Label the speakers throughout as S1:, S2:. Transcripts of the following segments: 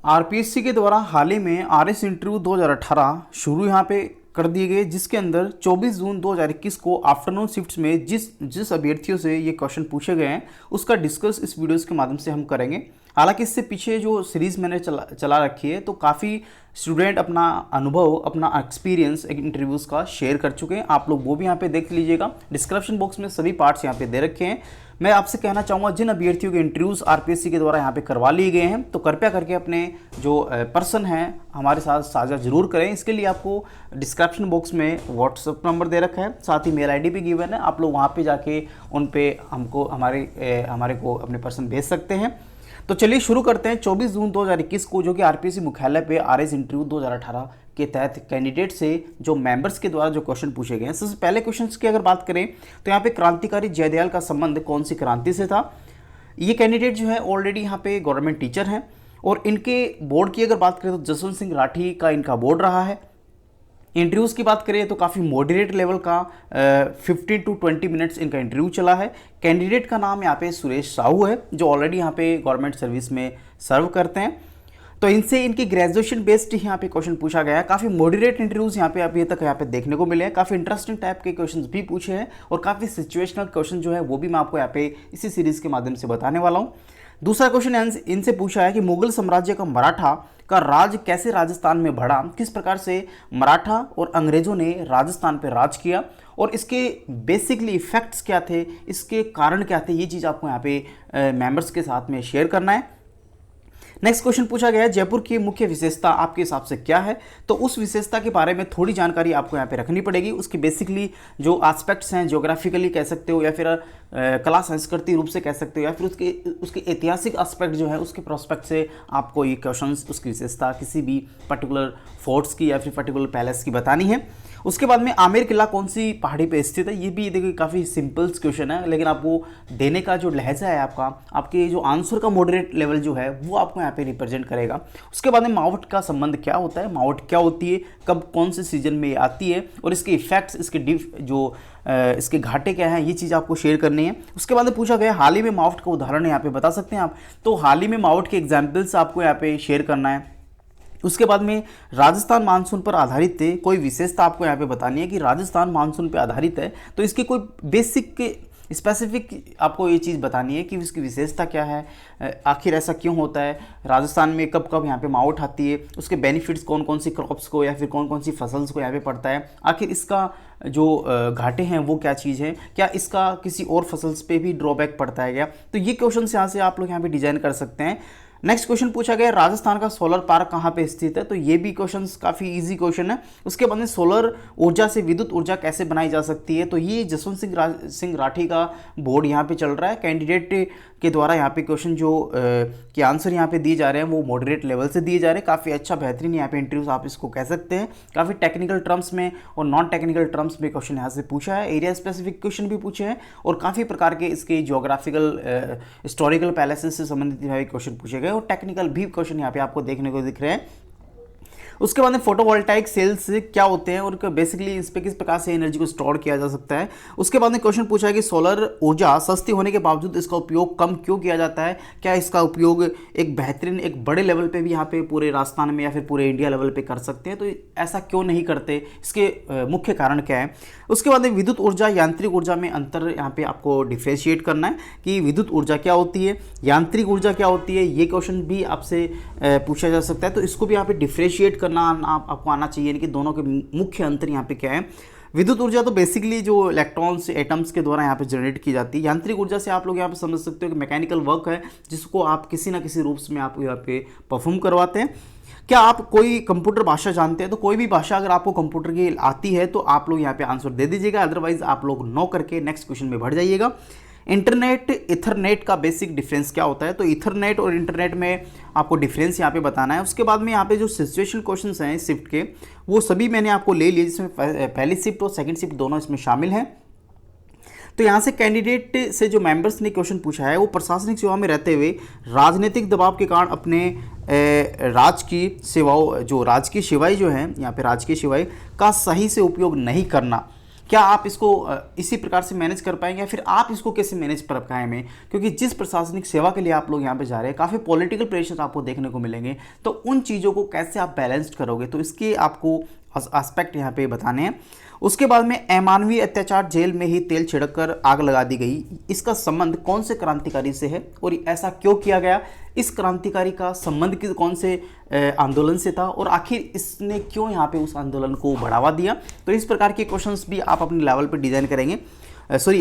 S1: RPSC के द्वारा हाल ही में आरएस इंटरव्यू 2018 शुरू यहाँ पे कर दिए गए, जिसके अंदर 24 जून 2021 को आफ्टरनून शिफ्ट्स में जिस अभ्यर्थियों से ये क्वेश्चन पूछे गए हैं उसका डिस्कस इस वीडियोस के माध्यम से हम करेंगे। हालांकि इससे पीछे जो सीरीज़ मैंने चला रखी है तो काफ़ी स्टूडेंट अपना अनुभव, अपना एक्सपीरियंस इंटरव्यूज़ का शेयर कर चुके हैं। आप लोग वो भी यहाँ पे देख लीजिएगा। डिस्क्रिप्शन बॉक्स में सभी पार्ट्स यहाँ पे दे रखे हैं। मैं आपसे कहना चाहूँगा, जिन अभ्यर्थियों के इंटरव्यूज़ आरपीएससी के द्वारा यहाँ पे करवा लिए गए हैं तो कृपया करके अपने जो पर्सन हैं हमारे साथ साझा जरूर करें। इसके लिए आपको डिस्क्रिप्शन बॉक्स में व्हाट्सअप नंबर दे रखा है, साथ ही मेल आईडी भी गिवन है। आप लोग वहाँ पे जाके उन पे हमारे को अपने पर्सन भेज सकते हैं। तो चलिए शुरू करते हैं। 24 जून 2021 को जो कि आरपीएससी मुख्यालय पे आरएस इंटरव्यू 2018 के तहत कैंडिडेट से जो मेंबर्स के द्वारा जो क्वेश्चन पूछे गए हैं, सबसे पहले क्वेश्चन की अगर बात करें तो यहाँ पे क्रांतिकारी जयदयाल का संबंध कौन सी क्रांति से था। ये कैंडिडेट जो है ऑलरेडी यहाँ पे गवर्नमेंट टीचर हैं और इनके बोर्ड की अगर बात करें तो जसवंत सिंह राठी का इनका बोर्ड रहा है। इंटरव्यूज़ की बात करें तो काफ़ी मॉडरेट लेवल का 15 to 20 मिनट्स इनका इंटरव्यू चला है। कैंडिडेट का नाम यहाँ पे सुरेश साहू है, जो ऑलरेडी यहाँ पे गवर्नमेंट सर्विस में सर्व करते हैं। तो इनसे इनकी ग्रेजुएशन बेस्ड यहाँ पे क्वेश्चन पूछा गया है। काफ़ी मॉडरेट इंटरव्यूज़ यहाँ पे अभी तक यहाँ पे देखने को मिले हैं। काफ़ी इंटरेस्टिंग टाइप के क्वेश्चंस भी पूछे हैं और काफ़ी सिचुएशनल क्वेश्चन जो है वो भी मैं आपको यहाँ पे इसी सीरीज़ के माध्यम से बताने वाला हूँ। दूसरा क्वेश्चन इनसे पूछा है कि मुगल साम्राज्य का मराठा का राज कैसे राजस्थान में बढ़ा, किस प्रकार से मराठा और अंग्रेजों ने राजस्थान पर राज किया और इसके बेसिकली इफेक्ट्स क्या थे, इसके कारण क्या थे, ये चीज़ आपको यहाँ पे मेंबर्स के साथ में शेयर करना है। नेक्स्ट क्वेश्चन पूछा गया है जयपुर की मुख्य विशेषता आपके हिसाब से क्या है। तो उस विशेषता के बारे में थोड़ी जानकारी आपको यहाँ पे रखनी पड़ेगी। उसकी बेसिकली जो एस्पेक्ट्स हैं, ज्योग्राफिकली कह सकते हो या फिर कला संस्कृति रूप से कह सकते हो या फिर उसके ऐतिहासिक एस्पेक्ट जो है उसके प्रोस्पेक्ट से आपको ये क्वेश्चंस उसकी विशेषता किसी भी पर्टिकुलर फोर्ट्स की या फिर पर्टिकुलर पैलेस की बतानी है। उसके बाद में आमेर किला कौन सी पहाड़ी पे स्थित है। ये भी देखिए काफ़ी सिंपल क्वेश्चन है, लेकिन आपको देने का जो लहजा है आपके जो आंसर का मॉडरेट लेवल जो है वो आपको यहाँ पे रिप्रेजेंट करेगा। उसके बाद में मावट का संबंध क्या होता है, मावट क्या होती है, कब कौन से सीजन में ये आती है और इसके इफेक्ट्स, इसके घाटे क्या हैं, ये चीज़ आपको शेयर करनी है। उसके बाद में पूछा गया हाल ही में मावट का उदाहरण यहाँ पे बता सकते हैं आप। तो हाल ही में मावट के एग्जाम्पल्स आपको यहाँ पे शेयर करना है। उसके बाद में राजस्थान मानसून पर आधारित है, कोई विशेषता आपको यहाँ पे बतानी है कि राजस्थान मानसून पर आधारित है तो इसकी कोई बेसिक स्पेसिफिक आपको ये चीज़ बतानी है कि इसकी विशेषता क्या है, आखिर ऐसा क्यों होता है, राजस्थान में कब कब यहाँ पे मावट आती है, उसके बेनिफिट्स कौन कौन सी क्रॉप्स को या फिर कौन कौन सी फसल्स को यहाँ पे पड़ता है, आखिर इसका जो घाटे हैं वो क्या चीज़ है, क्या इसका किसी और फसल्स पे भी ड्रॉबैक पड़ता है क्या। तो ये क्वेश्चन यहाँ से आप लोग यहाँ पे डिजाइन कर सकते हैं। नेक्स्ट क्वेश्चन पूछा गया राजस्थान का सोलर पार्क कहाँ पे स्थित है। तो ये भी क्वेश्चंस काफ़ी इजी क्वेश्चन है। उसके बाद में सोलर ऊर्जा से विद्युत ऊर्जा कैसे बनाई जा सकती है। तो ये जसवंत सिंह राठी का बोर्ड यहाँ पे चल रहा है। कैंडिडेट के द्वारा यहाँ पे क्वेश्चन जो के आंसर यहाँ पे दिए जा रहे हैं वो मॉडरेट लेवल से दिए जा रहे हैं। काफ़ी अच्छा बेहतरीन यहाँ पे इंटरव्यूज आप इसको कह सकते हैं। काफ़ी टेक्निकल टर्म्स में और नॉन टेक्निकल टर्म्स में क्वेश्चन यहाँ से पूछा है। एरिया स्पेसिफिक क्वेश्चन भी पूछे हैं और काफ़ी प्रकार के इसके जियोग्राफिकल हिस्टोरिकल पैलेसेस से संबंधित क्वेश्चन पूछे गए और टेक्निकल भी क्वेश्चन यहाँ पे आपको देखने को दिख रहे हैं। उसके बाद में फोटोवोल्टाइक सेल्स क्या होते हैं और बेसिकली इस पे किस प्रकार से एनर्जी को स्टोर किया जा सकता है। उसके बाद में क्वेश्चन पूछा है कि सोलर ऊर्जा सस्ती होने के बावजूद इसका उपयोग कम क्यों किया जाता है, क्या इसका उपयोग एक बेहतरीन एक बड़े लेवल पे भी यहाँ पे पूरे राजस्थान में या फिर पूरे इंडिया लेवल पे कर सकते हैं, तो ऐसा क्यों नहीं करते, इसके मुख्य कारण क्या है। उसके बाद में विद्युत ऊर्जा यांत्रिक ऊर्जा में अंतर यहाँ पे आपको डिफ्रेंशिएट करना है कि विद्युत ऊर्जा क्या होती है, यांत्रिक ऊर्जा क्या होती है। ये क्वेश्चन भी आपसे पूछा जा सकता है, तो इसको भी यहाँ पे डिफ्रेंशिएट करना आपको आना चाहिए कि दोनों के मुख्य अंतर यहाँ पे क्या है। विद्युत ऊर्जा तो बेसिकली जो इलेक्ट्रॉन्स एटम्स के द्वारा यहाँ पे जनरेट की जाती है। यांत्रिक ऊर्जा से आप लोग यहाँ पे समझ सकते हो कि मैकेनिकल वर्क है जिसको आप किसी ना किसी रूप में आप यहाँ पे परफॉर्म करवाते हैं। क्या आप कोई कंप्यूटर भाषा जानते हैं। तो कोई भी भाषा अगर आपको कंप्यूटर की आती है तो आप लोग यहाँ पे आंसर दे दीजिएगा, अदरवाइज आप लोग नो करके नेक्स्ट क्वेश्चन में बढ़ जाइएगा। इंटरनेट इथरनेट का बेसिक डिफरेंस क्या होता है। तो इथरनेट और इंटरनेट में आपको डिफरेंस यहाँ पे बताना है। उसके बाद में यहाँ पे जो सिचुएशन क्वेश्चंस हैं शिफ्ट के वो सभी मैंने आपको ले लिए, जिसमें पहली शिफ्ट और सेकंड शिफ्ट दोनों इसमें शामिल हैं। तो यहाँ से कैंडिडेट से जो मेंबर्स ने क्वेश्चन पूछा है वो प्रशासनिक सेवा में रहते हुए राजनीतिक दबाव के कारण अपने राजकीय सेवाएं जो हैं यहाँ पे राजकीय सेवाएं का सही से उपयोग नहीं करना, क्या आप इसको इसी प्रकार से मैनेज कर पाएंगे या फिर आप इसको कैसे मैनेज कर पाएंगे, क्योंकि जिस प्रशासनिक सेवा के लिए आप लोग यहाँ पे जा रहे हैं काफ़ी पॉलिटिकल प्रेशर आपको देखने को मिलेंगे, तो उन चीज़ों को कैसे आप बैलेंस्ड करोगे, तो इसके आपको एस्पेक्ट यहाँ पे बताने हैं। उसके बाद में अमानवीय अत्याचार, जेल में ही तेल छिड़ककर आग लगा दी गई, इसका संबंध कौन से क्रांतिकारी से है और ऐसा क्यों किया गया, इस क्रांतिकारी का संबंध कौन से आंदोलन से था और आखिर इसने क्यों यहाँ पे उस आंदोलन को बढ़ावा दिया। तो इस प्रकार के क्वेश्चंस भी आप अपने लेवल पर डिजाइन करेंगे,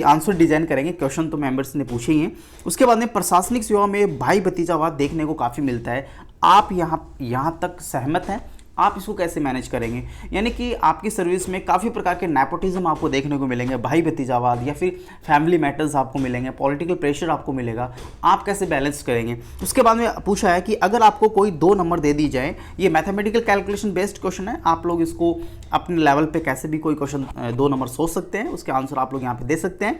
S1: आंसर डिजाइन करेंगे। क्वेश्चन तो मेंबर्स ने पूछे ही हैं। उसके बाद में प्रशासनिक सेवा में भाई भतीजावाद देखने को काफ़ी मिलता है, आप यहाँ तक सहमत हैं, आप इसको कैसे मैनेज करेंगे, यानी कि आपकी सर्विस में काफ़ी प्रकार के नेपोटिज्म आपको देखने को मिलेंगे, भाई भतीजावाद या फिर फैमिली मैटर्स आपको मिलेंगे, पॉलिटिकल प्रेशर आपको मिलेगा, आप कैसे बैलेंस करेंगे। उसके बाद में पूछा है कि अगर आपको कोई 2 नंबर दे दी जाए, ये मैथमेटिकल कैलकुलेशन बेस्ड क्वेश्चन है, आप लोग इसको अपने लेवल पे कैसे भी कोई क्वेश्चन 2 नंबर सोच सकते हैं, उसके आंसर आप लोग यहाँ पे दे सकते हैं।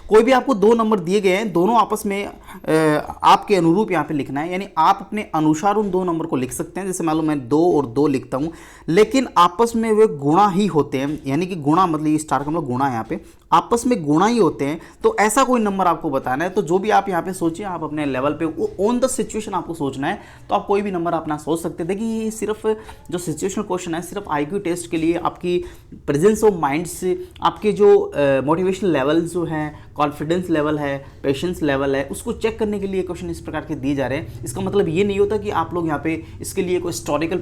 S1: कोई भी आपको 2 नंबर दिए गए हैं, दोनों आपस में आपके अनुरूप यहाँ पे लिखना है, यानी आप अपने अनुसार उन 2 नंबर को लिख सकते हैं। जैसे मान लो मैं 2 और 2 लिखता हूँ, लेकिन आपस में वे गुणा ही होते हैं, यानी कि गुणा मतलब ये स्टार का मतलब गुणा, यहाँ पे आपस में गुणा ही होते हैं। तो ऐसा कोई नंबर आपको बताना है, तो जो भी आप यहाँ पे सोचिए, आप अपने लेवल पे ऑन द सिचुएशन आपको सोचना है, तो आप कोई भी नंबर अपना सोच सकते हैं। देखिए ये सिर्फ जो सिचुएशनल क्वेश्चन है, सिर्फ IQ टेस्ट के लिए, आपकी प्रेजेंस ऑफ माइंड से, आपके जो मोटिवेशनल लेवल जो है, कॉन्फिडेंस लेवल है, पेशेंस लेवल है, उसको चेक करने के लिए क्वेश्चन इस प्रकार के दिए जा रहे हैं। इसका मतलब ये नहीं होता कि आप लोग यहाँ पे इसके लिए कोई हिस्टोरिकल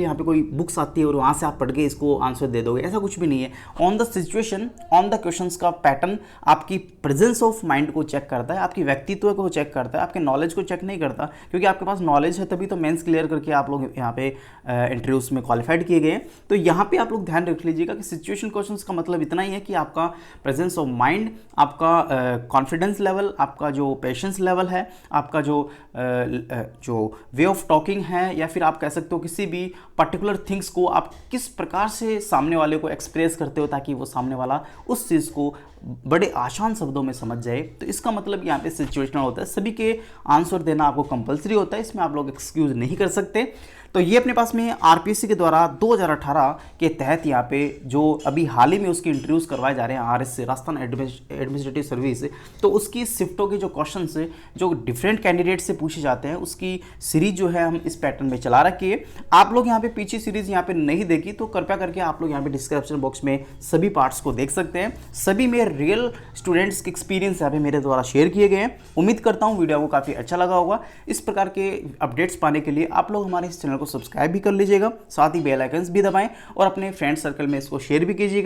S1: यहाँ पे कोई बुक्स आती है और वहाँ से आप पढ़ के इसको आंसर दे दोगे, ऐसा कुछ भी नहीं है। On the situation, on the questions का पैटर्न आपकी प्रेजेंस ऑफ माइंड को चेक करता है, आपकी व्यक्तित्व को चेक करता है, आपके नॉलेज को चेक नहीं करता, क्योंकि आपके पास नॉलेज है तभी तो मेंस क्लियर करके आप लोग यहाँ पे इंटरव्यूज में क्वालिफाइड किए गए हैं। तो यहाँ पे आप लोग ध्यान रख लीजिएगा कि सिचुएशन क्वेश्चंस का मतलब इतना ही है कि आपका प्रेजेंस ऑफ माइंड, आपका कॉन्फिडेंस लेवल, आपका जो पेशेंस लेवल है, आपका जो वे ऑफ टॉकिंग है, या फिर आप कह सकते हो किसी भी पर्टिकुलर थिंग्स को आप किस प्रकार से सामने वाले को एक्सप्रेस करते हो ताकि वो सामने वाला उस चीज़ को बड़े आसान शब्दों में समझ जाए। तो इसका मतलब यहाँ पे सिचुएशनल होता है, सभी के आंसर देना आपको कंपलसरी होता है, इसमें आप लोग एक्सक्यूज नहीं कर सकते। तो ये अपने पास में RPSC के द्वारा 2018 के तहत यहाँ पे जो अभी हाल ही में उसके इंटरव्यूज़ करवाए जा रहे हैं, RSC राजस्थान एडमिनिस्ट्रेटिव सर्विस, तो उसकी शिफ्टों के जो क्वेश्चन जो डिफरेंट कैंडिडेट से पूछे जाते हैं, उसकी सीरीज जो है हम इस पैटर्न में चला रखी है। आप लोग यहाँ पे पीछे सीरीज यहाँ पे नहीं देखी तो कृपया करके आप लोग यहाँ पे डिस्क्रिप्शन बॉक्स में सभी पार्ट्स को देख सकते हैं। सभी में रियल स्टूडेंट्स के एक्सपीरियंस यहाँ पे मेरे द्वारा शेयर किए गए हैं। उम्मीद करता हूँ वीडियो को काफ़ी अच्छा लगा होगा। इस प्रकार के अपडेट्स पाने के लिए आप लोग हमारे इस चैनल को सब्सक्राइब भी कर लीजिएगा, साथ ही बेल आइकन्स भी दबाएं और अपने फ्रेंड सर्कल में इसको शेयर भी कीजिएगा।